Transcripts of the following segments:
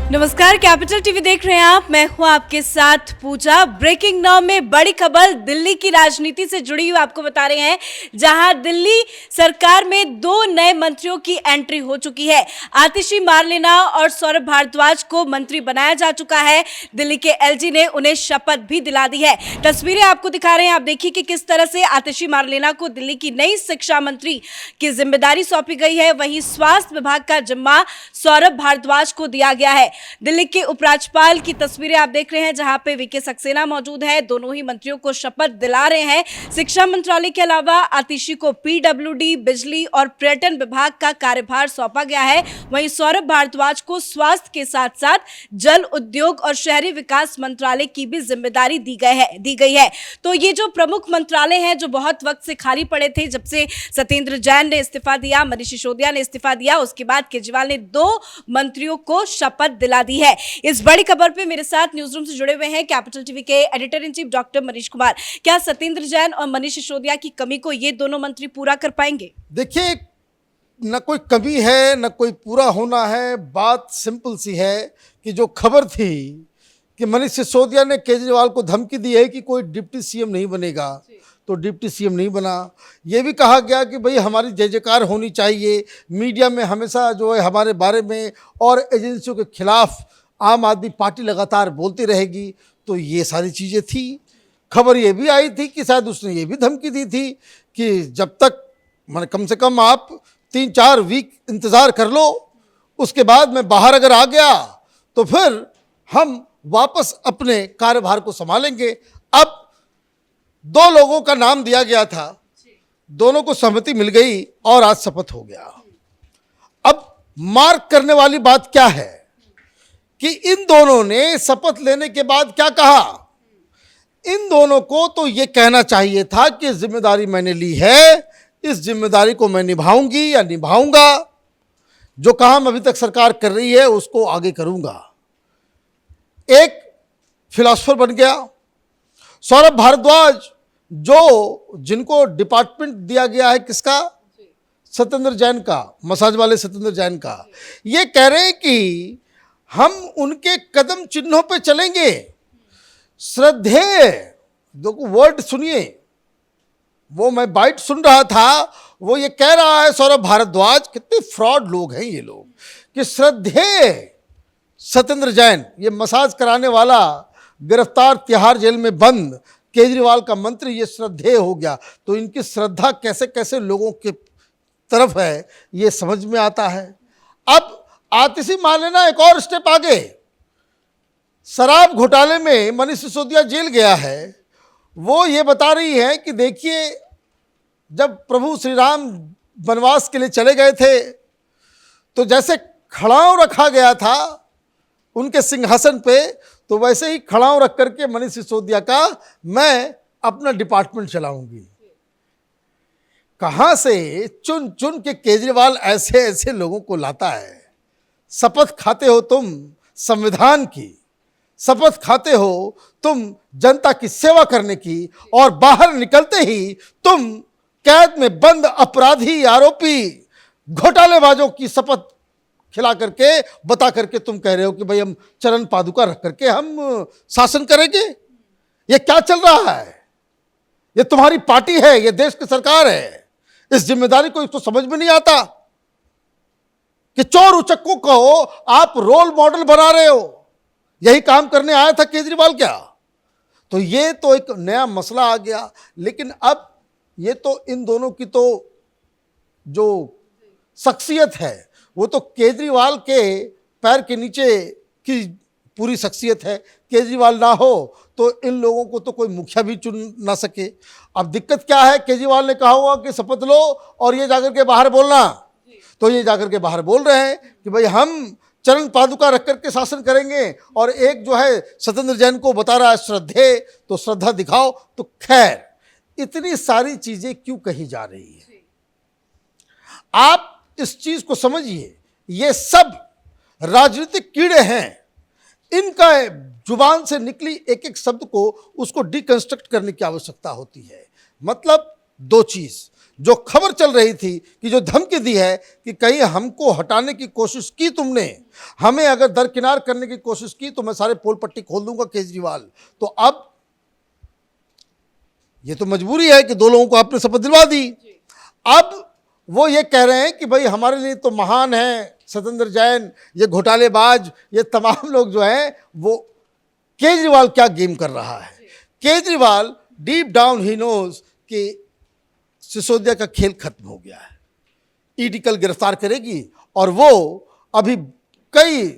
नमस्कार, capital TV देख रहे हैं आप। मैं हूं आपके साथ पूजा। ब्रेकिंग नाउ में बड़ी खबर दिल्ली की राजनीति से जुड़ी हुई आपको बता रहे हैं, जहां दिल्ली सरकार में 2 नए मंत्रियों की एंट्री हो चुकी है। आतिशी मारलेना और सौरभ भारद्वाज को मंत्री बनाया जा चुका है। दिल्ली के एलजी ने उन्हें शपथ भी दिला दी है। तस्वीरें आपको दिखा रहे हैं, आप देखिए कि किस तरह से आतिशी मारलेना को दिल्ली की नई शिक्षा मंत्री की जिम्मेदारी सौंपी गई है। वहीं स्वास्थ्य विभाग का जिम्मा सौरभ भारद्वाज को दिया गया है। दिल्ली के उपराज्यपाल की तस्वीरें आप देख रहे हैं, जहां पे वीके सक्सेना मौजूद है। दोनों ही मंत्रियों को शपथ दिला रहे हैं। शिक्षा मंत्रालय के अलावा आतिशी को पीडब्ल्यूडी, बिजली और पर्यटन विभाग का कार्यभार सौंपा गया है। वहीं सौरभ भारद्वाज को स्वास्थ्य के साथ साथ जल, उद्योग और शहरी विकास मंत्रालय की भी जिम्मेदारी दी गई है। तो ये जो प्रमुख मंत्रालय हैं, जो बहुत वक्त से खाली पड़े थे, जब से सत्येंद्र जैन ने इस्तीफा दिया, मनीष सिसोदिया ने इस्तीफा दिया, उसके बाद केजरीवाल ने 2 मंत्रियों को शपथ दिला दी है। इस बड़ी खबर पे मेरे साथ न्यूज रूम से जुड़े हुए हैं कैपिटल टीवी के editor in chief doctor Manish Kumar. क्या सत्येंद्र जैन और मनीष सिसोदिया की कमी को ये दोनों मंत्री पूरा कर पाएंगे? देखिए, न कोई कमी है न कोई पूरा होना है। बात सिंपल सी है कि जो खबर थी कि मनीष सिसोदिया ने केजरीवाल को धमकी दी है कि कोई डिप्टी सीएम नहीं बनेगा, तो डिप्टी सीएम नहीं बना। ये भी कहा गया कि भाई हमारी जय जयकार होनी चाहिए, मीडिया में हमेशा जो है हमारे बारे में और एजेंसियों के खिलाफ आम आदमी पार्टी लगातार बोलती रहेगी। तो ये सारी चीज़ें थी। खबर ये भी आई थी कि शायद उसने ये भी धमकी दी थी कि जब तक मैंने कम से कम आप 3-4 वीक इंतज़ार कर लो, उसके बाद मैं बाहर अगर आ गया तो फिर हम वापस अपने कार्यभार को संभालेंगे। अब 2 लोगों का नाम दिया गया था, दोनों को सहमति मिल गई और आज शपथ हो गया। अब मार्क करने वाली बात क्या है कि इन दोनों ने शपथ लेने के बाद क्या कहा। इन दोनों को तो ये कहना चाहिए था कि जिम्मेदारी मैंने ली है, इस जिम्मेदारी को मैं निभाऊंगी या निभाऊंगा, जो काम अभी तक सरकार कर रही है उसको आगे करूंगा। एक फिलॉसफर बन गया। सौरभ भारद्वाज, जो जिनको डिपार्टमेंट दिया गया है, किसका? सत्येंद्र जैन का, मसाज वाले सत्येंद्र जैन का। ये कह रहे हैं कि हम उनके कदम चिन्हों पे चलेंगे। श्रद्धेय, देखो वर्ड सुनिए, वो मैं बाइट सुन रहा था, वो ये कह रहा है सौरभ भारद्वाज, कितने फ्रॉड लोग हैं ये लोग, कि श्रद्धेय सत्येंद्र जैन, ये मसाज कराने वाला, गिरफ्तार तिहाड़ जेल में बंद केजरीवाल का मंत्री, ये श्रद्धेय हो गया। तो इनकी श्रद्धा कैसे कैसे लोगों के तरफ है ये समझ में आता है। अब आतिशी मारलेना एक और स्टेप आगे। शराब घोटाले में मनीष सिसोदिया जेल गया है। वो ये बता रही है कि देखिए, जब प्रभु श्री राम वनवास के लिए चले गए थे तो जैसे खड़ाऊ रखा गया था उनके सिंहासन पे, तो वैसे ही खड़ाऊ रख करके मनीष सिसोदिया का मैं अपना डिपार्टमेंट चलाऊंगी। कहां से चुन चुन के केजरीवाल ऐसे ऐसे लोगों को लाता है। शपथ खाते हो तुम संविधान की, शपथ खाते हो तुम जनता की सेवा करने की, और बाहर निकलते ही तुम कैद में बंद अपराधी, आरोपी, घोटालेबाजों की शपथ खिला करके, बता करके तुम कह रहे हो कि भाई हम चरण पादुका रख करके हम शासन करेंगे। ये क्या चल रहा है? ये तुम्हारी पार्टी है, ये देश की सरकार है। इस जिम्मेदारी को इसको समझ में नहीं आता कि चोर उचक्कों को आप रोल मॉडल बना रहे हो। यही काम करने आया था केजरीवाल क्या? तो ये तो एक नया मसला आ गया। लेकिन अब ये तो इन दोनों की तो जो शख्सियत है वो तो केजरीवाल के पैर के नीचे की पूरी शख्सियत है। केजरीवाल ना हो तो इन लोगों को तो कोई मुखिया भी चुन ना सके। अब दिक्कत क्या है, केजरीवाल ने कहा हुआ कि शपथ लो और ये जाकर के बाहर बोलना, तो ये जाकर के बाहर बोल रहे हैं कि भाई हम चरण पादुका रख करके शासन करेंगे, और एक जो है सत्येंद्र जैन को बता रहा है श्रद्धेय, तो श्रद्धा दिखाओ। तो खैर, इतनी सारी चीजें क्यों कही जा रही है? आप इस चीज को समझिए, ये सब राजनीतिक कीड़े हैं। इनका जुबान से निकली एक एक शब्द को उसको डिकंस्ट्रक्ट करने की आवश्यकता होती है। मतलब 2 चीज, जो खबर चल रही थी कि जो धमकी दी है कि कहीं हमको हटाने की कोशिश की तुमने, हमें अगर दरकिनार करने की कोशिश की तो मैं सारे पोल पट्टी खोल दूंगा केजरीवाल। तो अब ये तो मजबूरी है कि दो लोगों को आपने शपथ दिलवा दी। अब वो ये कह रहे हैं कि भाई हमारे लिए तो महान है सत्येंद्र जैन, ये घोटालेबाज, ये तमाम लोग जो हैं वो, केजरीवाल क्या गेम कर रहा है। Kejriwal deep down he knows कि सिसोदिया का खेल खत्म हो गया है। ईडी कल गिरफ्तार करेगी और वो अभी कई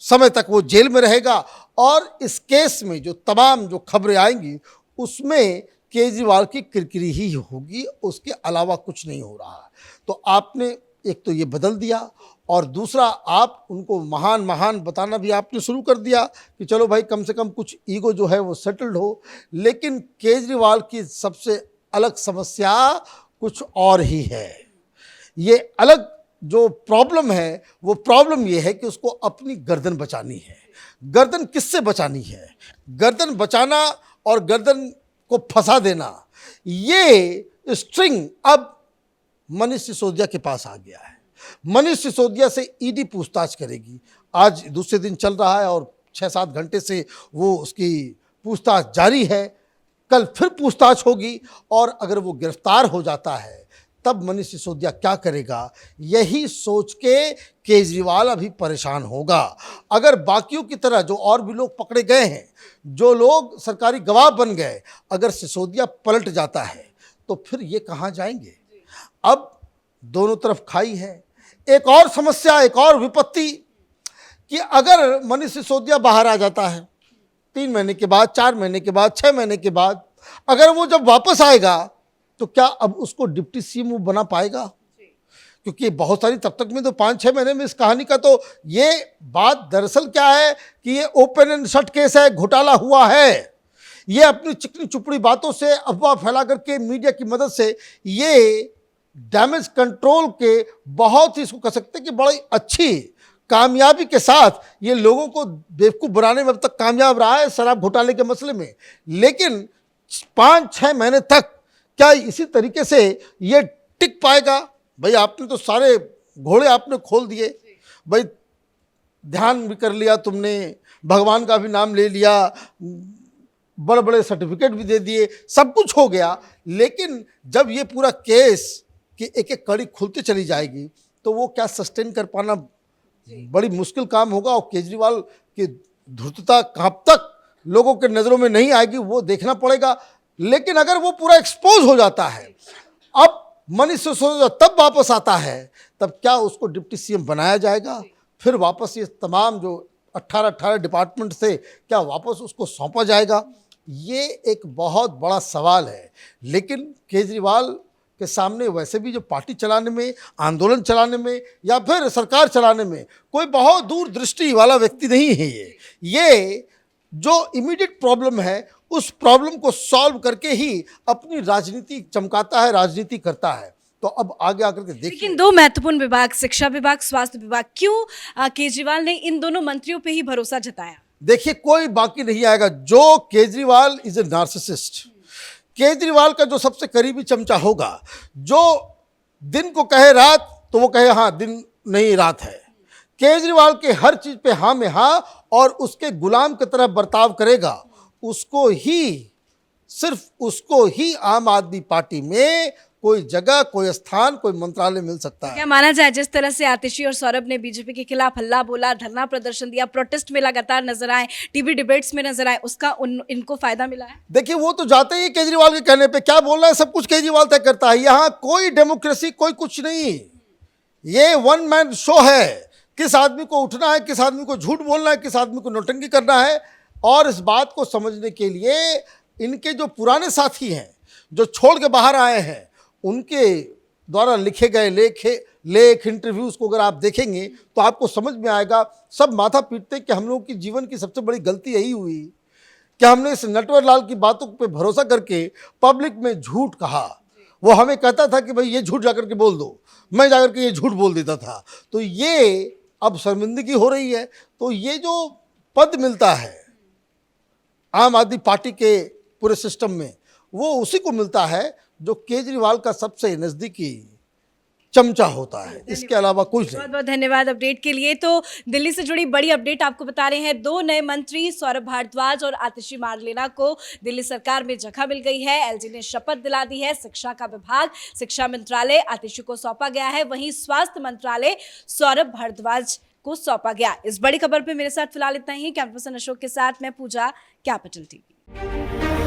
समय तक वो जेल में रहेगा और इस केस में जो तमाम जो खबरें आएंगी उसमें केजरीवाल की किरकिरी ही होगी, उसके अलावा कुछ नहीं हो रहा है। तो आपने एक तो ये बदल दिया और दूसरा आप उनको महान महान बताना भी आपने शुरू कर दिया कि चलो भाई कम से कम कुछ ईगो जो है वो सेटल्ड हो। लेकिन केजरीवाल की सबसे अलग समस्या कुछ और ही है। ये अलग जो प्रॉब्लम है वो प्रॉब्लम ये है कि उसको अपनी गर्दन बचानी है। गर्दन किससे बचानी है? गर्दन बचाना और गर्दन को फंसा देना, ये स्ट्रिंग अब मनीष सिसोदिया के पास आ गया है। मनीष सिसोदिया से ईडी पूछताछ करेगी। आज दूसरे दिन चल रहा है और 6-7 घंटे से वो उसकी पूछताछ जारी है। कल फिर पूछताछ होगी और अगर वो गिरफ्तार हो जाता है तब मनीष सिसोदिया क्या करेगा, यही सोच के केजरीवाल अभी परेशान होगा। अगर बाकियों की तरह जो और भी लोग पकड़े गए हैं, जो लोग सरकारी गवाह बन गए, अगर सिसोदिया पलट जाता है तो फिर ये कहाँ जाएंगे? अब दोनों तरफ खाई है। एक और समस्या, एक और विपत्ति कि अगर मनीष सिसोदिया बाहर आ जाता है 3 महीने के बाद, 4 महीने के बाद, 6 महीने के बाद, अगर वो जब वापस आएगा तो क्या अब उसको डिप्टी सीएम बना पाएगा? क्योंकि बहुत सारी तब तक में तो 5-6 महीने में इस कहानी का तो ये बात दरअसल क्या है कि ये ओपन एंड शट केस है, घोटाला हुआ है। ये अपनी चिकनी चुपड़ी बातों से, अफवाह फैला करके, मीडिया की मदद से ये डैमेज कंट्रोल के बहुत ही, इसको कह सकते हैं कि बड़ी अच्छी कामयाबी के साथ ये लोगों को बेवकूफ़ बनाने में अब तक कामयाब रहा है शराब घोटाले के मसले में। लेकिन 5-6 महीने तक क्या इसी तरीके से ये टिक पाएगा? भाई आपने तो सारे घोड़े आपने खोल दिए, भाई ध्यान भी कर लिया तुमने, भगवान का भी नाम ले लिया, बड़े बड़े सर्टिफिकेट भी दे दिए, सब कुछ हो गया। लेकिन जब ये पूरा केस की एक एक कड़ी खुलती चली जाएगी तो वो क्या सस्टेन कर पाना बड़ी मुश्किल काम होगा। और केजरीवाल की धूर्तता कहाँ तक लोगों के नज़रों में नहीं आएगी वो देखना पड़ेगा। लेकिन अगर वो पूरा एक्सपोज हो जाता है, अब मनीष सिसोदिया तब वापस आता है, तब क्या उसको डिप्टी सीएम बनाया जाएगा? फिर वापस ये तमाम जो 18 डिपार्टमेंट से क्या वापस उसको सौंपा जाएगा? ये एक बहुत बड़ा सवाल है। लेकिन केजरीवाल के सामने वैसे भी जो पार्टी चलाने में, आंदोलन चलाने में या फिर सरकार चलाने में कोई बहुत दूरदृष्टि वाला व्यक्ति नहीं है। ये जो इमीडिएट प्रॉब्लम है उस प्रॉब्लम को सॉल्व करके ही अपनी राजनीति चमकाता है, राजनीति करता है। तो अब आगे आकर के देखिए। लेकिन 2 महत्वपूर्ण विभाग, शिक्षा विभाग, स्वास्थ्य विभाग, क्यों केजरीवाल ने इन दोनों मंत्रियों पे ही भरोसा जताया? देखिए कोई बाकी नहीं आएगा। जो Kejriwal is a narcissist, Kejriwal का जो सबसे करीबी चमचा होगा, जो दिन को कहे रात तो वो कहे हाँ दिन नहीं रात है, केजरीवाल के हर चीज पे हाँ में हाँ और उसके गुलाम की तरह बर्ताव करेगा, उसको ही, सिर्फ उसको ही आम आदमी पार्टी में कोई जगह, कोई स्थान, कोई मंत्रालय मिल सकता है। क्या माना जाए जिस तरह से आतिशी और सौरभ ने बीजेपी के खिलाफ हल्ला बोला, धरना प्रदर्शन दिया, प्रोटेस्ट में लगातार नजर आए, टीवी डिबेट्स में नजर आए, उसका इनको फायदा मिला है? देखिए वो तो जाते ही केजरीवाल के कहने पे, क्या बोलना है सब कुछ केजरीवाल तय करता है। यहाँ कोई डेमोक्रेसी, कोई कुछ नहीं, ये वन मैन शो है। किस आदमी को उठना है, किस आदमी को झूठ बोलना है, किस आदमी को नौटंकी करना है। और इस बात को समझने के लिए इनके जो पुराने साथी हैं, जो छोड़ के बाहर आए हैं, उनके द्वारा लिखे गए लेख इंटरव्यूज़ को अगर आप देखेंगे तो आपको समझ में आएगा। सब माथा पीटते कि हम लोगों की जीवन की सबसे बड़ी गलती यही हुई कि हमने इस नटवर लाल की बातों पे भरोसा करके पब्लिक में झूठ कहा। वो हमें कहता था कि भाई ये झूठ जाकर के बोल दो, मैं जाकर के ये झूठ बोल देता था। तो ये अब शर्मिंदगी हो रही है। तो ये जो पद मिलता है आम आदमी पार्टी के पूरे सिस्टम में, वो उसी को मिलता है जो केजरीवाल का सबसे नजदीकी चमचा होता है, इसके अलावा कुछ नहीं। बहुत बहुत धन्यवाद अपडेट के लिए। तो दिल्ली से जुड़ी बड़ी अपडेट आपको बता रहे हैं, दो नए मंत्री सौरभ भारद्वाज और आतिशी मारलेना को दिल्ली सरकार में जगह मिल गई है। एलजी ने शपथ दिला दी है। शिक्षा का विभाग, शिक्षा मंत्रालय आतिशी को सौंपा गया है, वहीं स्वास्थ्य मंत्रालय सौरभ भारद्वाज को सौंपा गया। इस बड़ी खबर पे मेरे साथ फिलहाल इतना ही। कैमरा पर्सन अशोक के साथ मैं पूजा, कैपिटल टीवी।